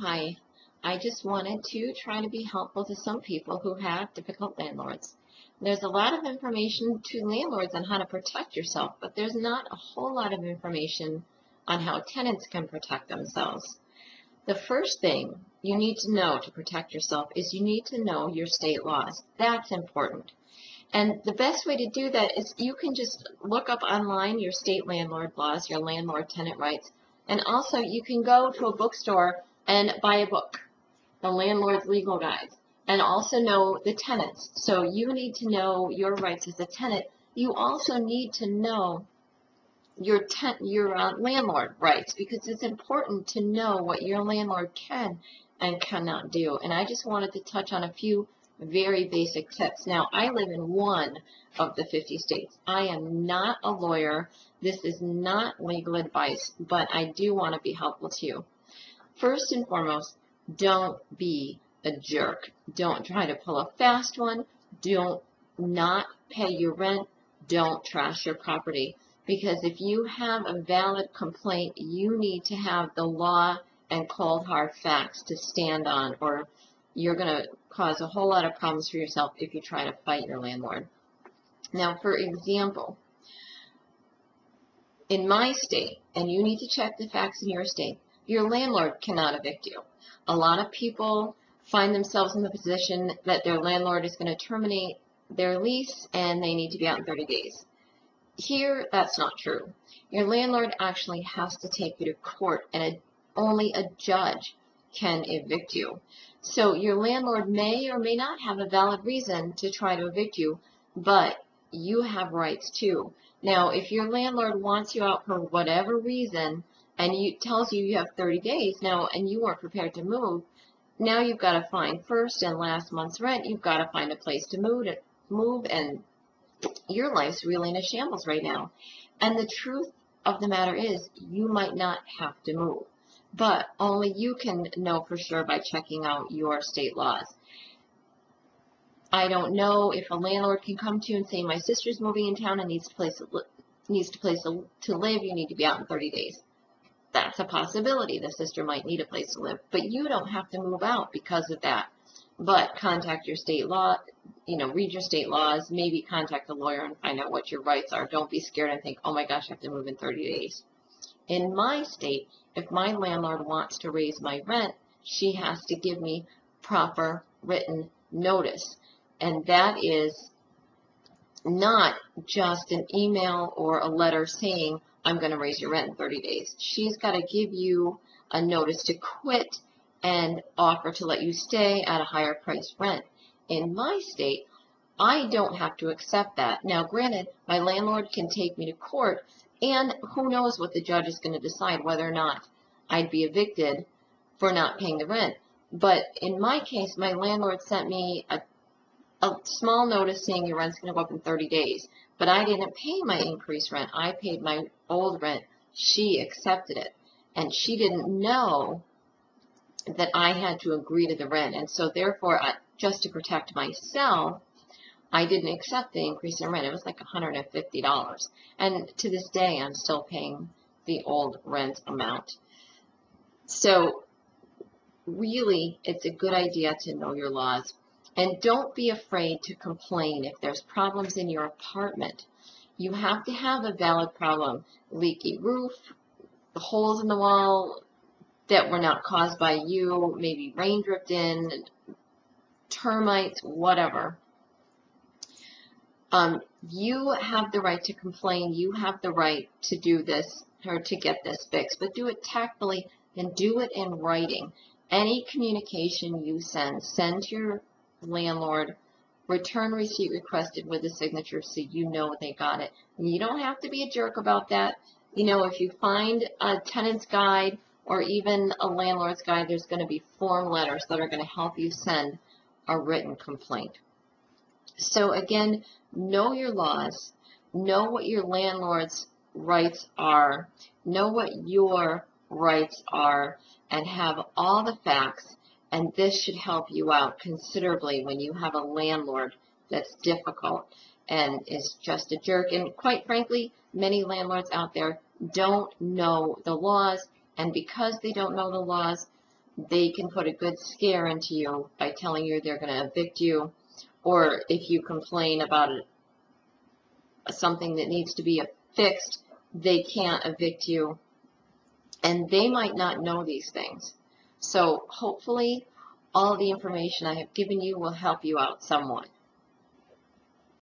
Hi, I just wanted to try to be helpful to some people who have difficult landlords. There's a lot of information to landlords on how to protect yourself, but there's not a whole lot of information on how tenants can protect themselves. The first thing you need to know to protect yourself is you need to know your state laws. That's important. And the best way to do that is you can just look up online your state landlord laws, your landlord tenant rights, and also you can go to a bookstore and buy a book, the Landlord's Legal Guides, and also know the tenants. So you need to know your rights as a tenant. You also need to know your landlord rights, because it's important to know what your landlord can and cannot do. And I just wanted to touch on a few very basic tips. Now, I live in one of the 50 states. I am not a lawyer. This is not legal advice, but I do want to be helpful to you. First and foremost, don't be a jerk. Don't try to pull a fast one. Don't not pay your rent. Don't trash your property. Because if you have a valid complaint, you need to have the law and cold hard facts to stand on, or you're going to cause a whole lot of problems for yourself if you try to fight your landlord. Now, for example, in my state, and you need to check the facts in your state, your landlord cannot evict you. A lot of people find themselves in the position that their landlord is going to terminate their lease and they need to be out in 30 days. Here, that's not true. Your landlord actually has to take you to court, and only a judge can evict you. So your landlord may or may not have a valid reason to try to evict you, but you have rights too. Now, if your landlord wants you out for whatever reason and tells you you have 30 days now and you weren't prepared to move, now you've got to find first and last month's rent. You've got to find a place to move, and your life's really in a shambles right now. And the truth of the matter is, you might not have to move, but only you can know for sure by checking out your state laws. I don't know if a landlord can come to you and say, my sister's moving in town and needs a place to live, you need to be out in 30 days. That's a possibility. The sister might need a place to live, but you don't have to move out because of that. But contact your state law, read your state laws, maybe contact a lawyer and find out what your rights are. Don't be scared and think, oh my gosh, I have to move in 30 days. In my state, if my landlord wants to raise my rent, she has to give me proper written notice. And that is not just an email or a letter saying, I'm going to raise your rent in 30 days. She's got to give you a notice to quit and offer to let you stay at a higher price rent. In my state, I don't have to accept that. Now, granted, my landlord can take me to court, and who knows what the judge is going to decide, whether or not I'd be evicted for not paying the rent. But in my case, my landlord sent me a small notice saying your rent's going to go up in 30 days. But I didn't pay my increased rent. I paid my old rent. She accepted it. And she didn't know that I had to agree to the rent. And so therefore, just to protect myself, I didn't accept the increase in rent. It was like $150. And to this day, I'm still paying the old rent amount. So really, it's a good idea to know your laws. And don't be afraid to complain if there's problems in your apartment. You have to have a valid problem. Leaky roof, the holes in the wall that were not caused by you, maybe rain dripped in, termites, whatever. You have the right to complain. You have the right to do this or to get this fixed, but do it tactfully and do it in writing. Any communication you send to your landlord, return receipt requested with a signature so you know they got it. And you don't have to be a jerk about that. If you find a tenant's guide or even a landlord's guide, there's going to be form letters that are going to help you send a written complaint. So again, know your laws, know what your landlord's rights are, know what your rights are, and have all the facts. And this should help you out considerably when you have a landlord that's difficult and is just a jerk. And quite frankly, many landlords out there don't know the laws. And because they don't know the laws, they can put a good scare into you by telling you they're going to evict you, or if you complain about something that needs to be fixed, they can't evict you, and they might not know these things. So hopefully all the information I have given you will help you out somewhat.